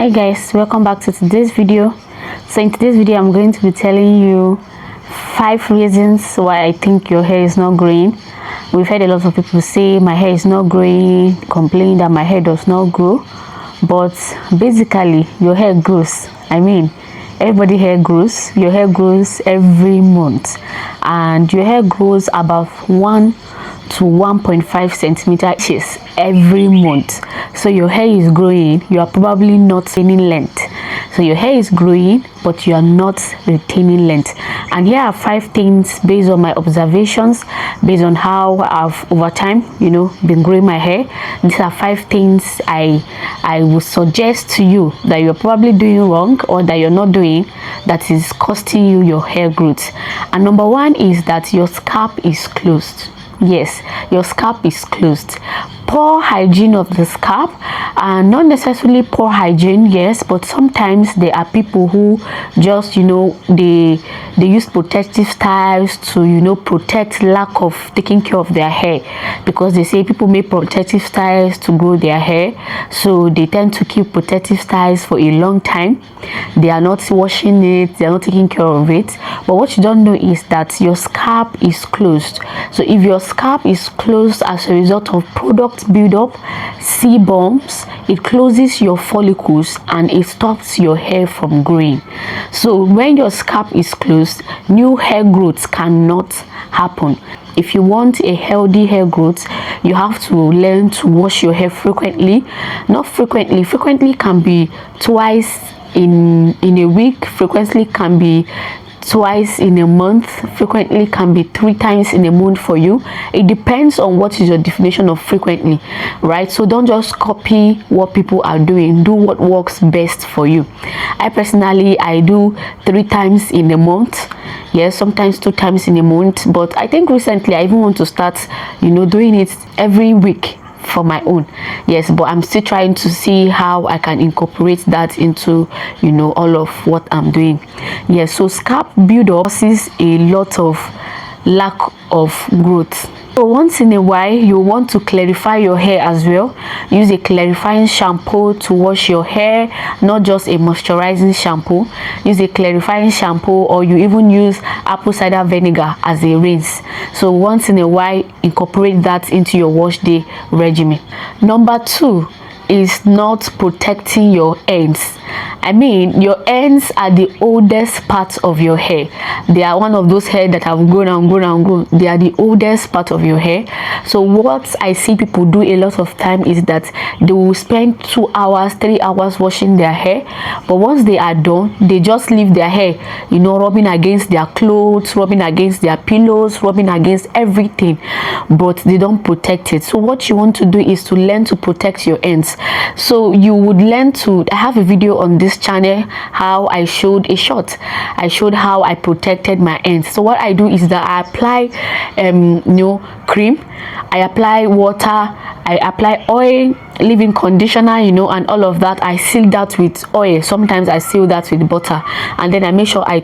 Hi guys, welcome back to today's video. So in today's video I'm going to be telling you 5 reasons why I think your hair is not growing. We've heard a lot of people say my hair is not growing, complain that my hair does not grow, but basically your hair grows. Everybody hair grows. Your hair grows every month, and your hair grows about 1 to 1.5 centimeters every month. So your hair is growing, you are probably not retaining length. So your hair is growing but you are not retaining length. And here are 5 things based on my observations, based on how I've over time been growing my hair. These are 5 things I would suggest to you that you're probably doing wrong or that you're not doing, that is costing you your hair growth. And number 1 is that your scalp is closed. Yes, your scalp is closed. Poor hygiene of the scalp, and not necessarily poor hygiene, yes, but sometimes there are people who just they use protective styles to protect lack of taking care of their hair, because they say people make protective styles to grow their hair, so they tend to keep protective styles for a long time. They are not washing it, they are not taking care of it. But what you don't know is that your scalp is closed. So if your scalp is closed as a result of product buildup, sebums, it closes your follicles and it stops your hair from growing. So when your scalp is closed, new hair growth cannot happen. If you want a healthy hair growth, you have to learn to wash your hair frequently. Not frequently. Frequently can be twice in a week. Frequently can be twice in a month. Frequently can be 3 times in a month for you. It depends on what is your definition of frequently, right? So don't just copy what people are doing. Do what works best for you. I personally do 3 times in a month. Yes, sometimes 2 times in a month, but I think recently I even want to start doing it every week for my own. Yes, but I'm still trying to see how I can incorporate that into all of what I'm doing. Yes, so scalp buildup causes a lot of lack of growth. So once in a while you want to clarify your hair as well. Use a clarifying shampoo to wash your hair, not just a moisturizing shampoo. Use a clarifying shampoo, or you even use apple cider vinegar as a rinse. So once in a while incorporate that into your wash day regimen. Number 2 is not protecting your ends. Your ends are the oldest part of your hair. They are one of those hair that have grown and grown and grown. They are the oldest part of your hair. So what I see people do a lot of time is that they will spend 2 hours, 3 hours washing their hair, but once they are done, they just leave their hair rubbing against their clothes, rubbing against their pillows, rubbing against everything, but they don't protect it. So what you want to do is to learn to protect your ends. So you would learn to, I have a video on this channel how I showed how I protected my ends. So what I do is that I apply cream, I apply water, I apply oil, leave-in conditioner, and all of that. I seal that with oil. Sometimes I seal that with butter, and then I make sure I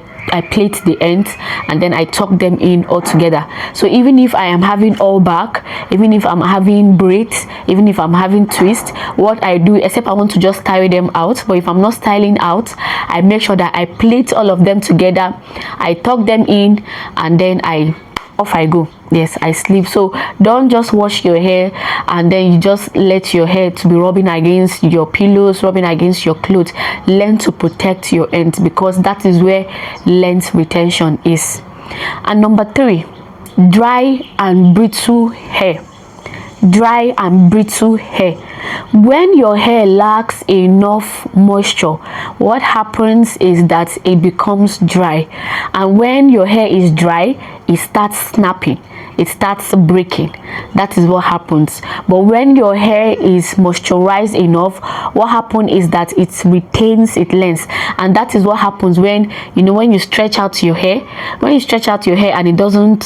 plait the ends, and then I tuck them in all together. So even if I am having all back, even if I'm having braids, even if I'm having twist, what I do, except I want to just style them out, but if I'm not styling out, I make sure that I plait all of them together, I tuck them in, and then off I go. Yes, I sleep. So don't just wash your hair and then you just let your hair to be rubbing against your pillows, rubbing against your clothes. Learn to protect your ends, because that is where length retention is. And number 3, dry and brittle hair. Dry and brittle hair. When your hair lacks enough moisture, what happens is that it becomes dry, and when your hair is dry, it starts snapping, it starts breaking. That is what happens. But when your hair is moisturized enough, what happens is that it retains its length, and that is what happens when when you stretch out your hair. When you stretch out your hair and it doesn't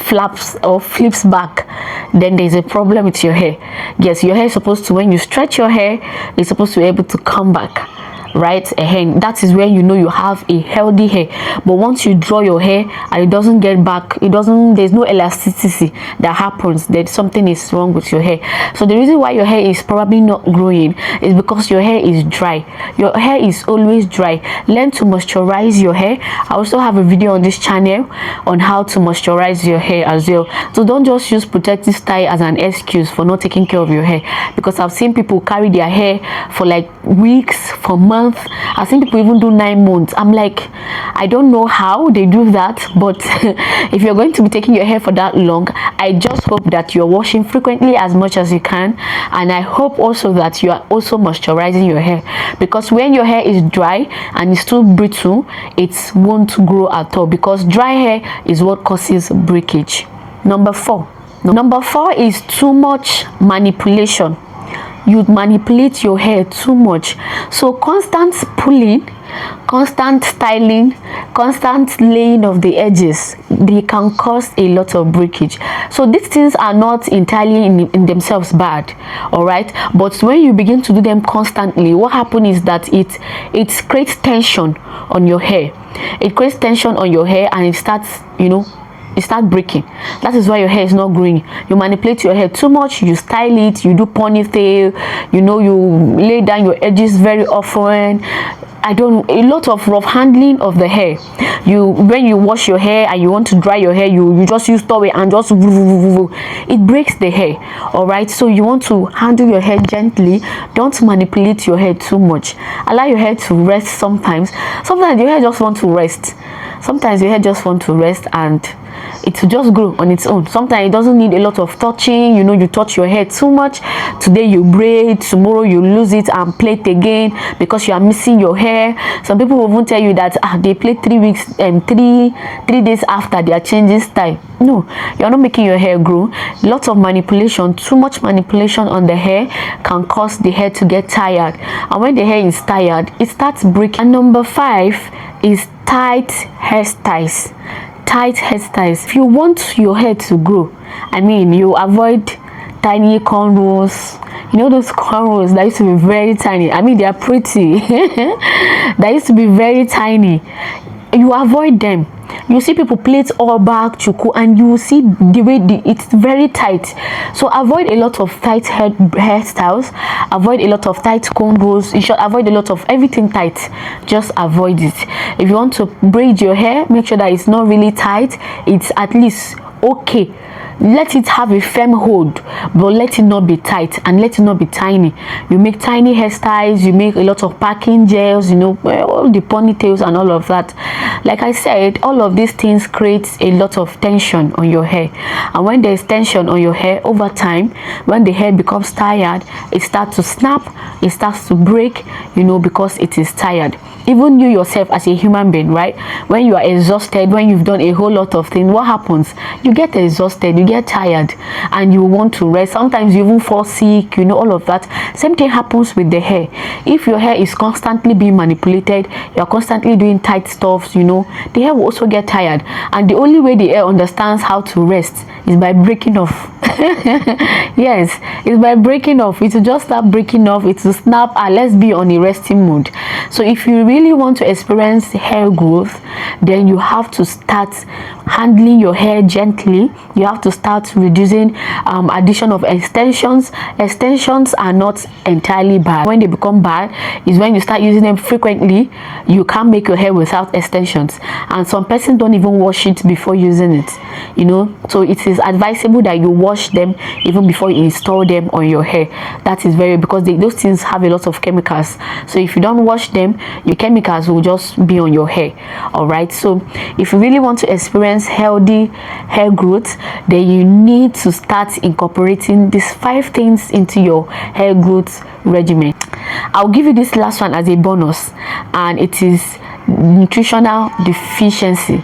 flaps or flips back, then there's a problem with your hair. Yes, your hair is supposed to, when you stretch your hair, it's supposed to be able to come back, right? That is when you know you have a healthy hair. But once you draw your hair and it doesn't get back, there's no elasticity that happens, that something is wrong with your hair. So the reason why your hair is probably not growing is because your hair is dry. Your hair is always dry. Learn to moisturize your hair. I also have a video on this channel on how to moisturize your hair as well. So don't just use protective style as an excuse for not taking care of your hair, because I've seen people carry their hair for like weeks, for months. I've seen people even do 9 months. I'm like, I don't know how they do that, but if you're going to be taking your hair for that long, I just hope that you're washing frequently as much as you can, and I hope also that you are also moisturizing your hair, because when your hair is dry and it's too brittle, it won't grow at all, because dry hair is what causes breakage. Number four is too much manipulation. You manipulate your hair too much. So constant pulling, constant styling, constant laying of the edges, they can cause a lot of breakage. So these things are not entirely in themselves bad, all right, but when you begin to do them constantly, what happens is that it creates tension on your hair. It creates tension on your hair, and it starts, you start breaking. That is why your hair is not growing. You manipulate your hair too much, you style it, you do ponytail, you lay down your edges very often. A lot of rough handling of the hair. When you wash your hair and you want to dry your hair, you just use towel and just it breaks the hair, all right? So you want to handle your hair gently. Don't manipulate your hair too much. Allow your hair to rest. Sometimes your hair just want to rest. Sometimes your hair just want to rest and it will just grow on its own. Sometimes it doesn't need a lot of touching. You touch your hair too much. Today you braid, tomorrow you lose it and plait again because you are missing your hair. Some people will even tell you that they plait 3 weeks and 3 days after they are changing style. No, you're not making your hair grow. Lots of manipulation, too much manipulation on the hair can cause the hair to get tired, and when the hair is tired, it starts breaking. And number 5 is tight hairstyles. If you want your hair to grow, you avoid tiny cornrows. Those cornrows that used to be very tiny, they are pretty. That used to be very tiny. You avoid them. You see people plait all back chuku, and you see the way it's very tight. So avoid a lot of tight hairstyles, avoid a lot of tight cornrows. In short, avoid a lot of everything tight. Just avoid it. If you want to braid your hair, make sure that it's not really tight. It's at least okay. Let it have a firm hold, but let it not be tight and let it not be tiny. You make tiny hairstyles, you make a lot of packing gels, all the ponytails and all of that. Like I said, all of these things create a lot of tension on your hair, and when there's tension on your hair over time, when the hair becomes tired, it starts to snap, it starts to break, because it is tired. Even you yourself as a human being, right? When you are exhausted, when you've done a whole lot of things, what happens? You get exhausted, you get tired, and you want to rest. Sometimes you even fall sick, all of that. Same thing happens with the hair. If your hair is constantly being manipulated, you're constantly doing tight stuff, the hair will also get tired. And the only way the hair understands how to rest is by breaking off. Yes, it's by breaking off. It will just start breaking off. It will snap, and let's be on a resting mode. So if you really want to experience hair growth, then you have to start handling your hair gently. You have to start reducing addition of extensions. Extensions are not entirely bad. When they become bad is when you start using them frequently. You can't make your hair without extensions, and some persons don't even wash it before using it. So it is advisable that you wash them even before you install them on your hair. That is because those things have a lot of chemicals. So if you don't wash them, your chemicals will just be on your hair. All right, so if you really want to experience healthy hair growth, then you need to start incorporating these 5 things into your hair growth regimen. I'll give you this last one as a bonus, and it is nutritional deficiency.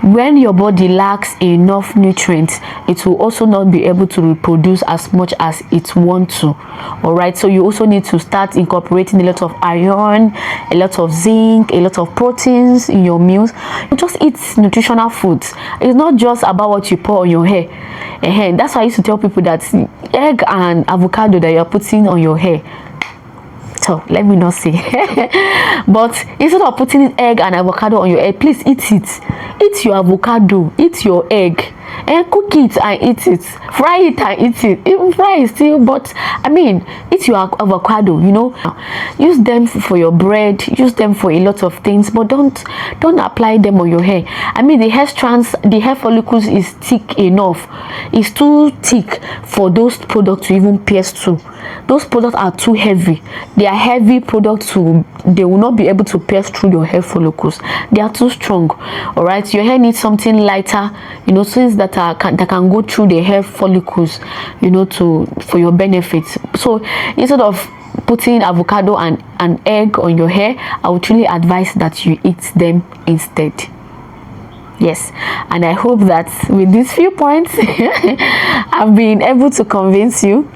When your body lacks enough nutrients, it will also not be able to reproduce as much as it wants to. All right, so you also need to start incorporating a lot of iron, a lot of zinc, a lot of proteins in your meals. You just eat nutritional foods. It's not just about what you pour on your hair. That's why I used to tell people that egg and avocado that you're putting on your hair, So let me not say. But instead of putting egg and avocado on your head, please eat it. Eat your avocado, eat your egg, and cook it and eat it. Fry it and eat it. Even fry it still, but I mean, eat your avocado, you know. Use them for your bread, use them for a lot of things, but don't apply them on your hair. I mean, the hair strands, the hair follicles is thick enough. It's too thick for those products to even pierce through. Those products are too heavy. They are heavy products, they will not be able to pierce through your hair follicles. They are too strong. All right, your hair needs something lighter, you know, things that can go through the hair follicles, you know, for your benefits. So instead of putting avocado and an egg on your hair, I would really advise that you eat them instead. Yes, and I hope that with these few points I've been able to convince you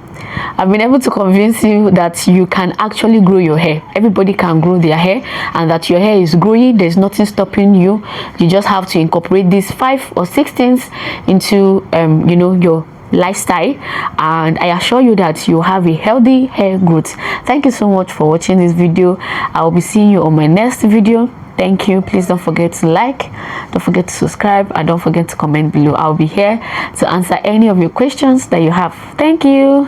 that you can actually grow your hair. Everybody can grow their hair, and that your hair is growing. There's nothing stopping you. You just have to incorporate these 5 or 6 things into you know, your lifestyle, and I assure you that you have a healthy hair growth. Thank you so much for watching this video. I will be seeing you on my next video. Thank you. Please don't forget to like, don't forget to subscribe, and don't forget to comment below. I'll be here to answer any of your questions that you have. Thank you.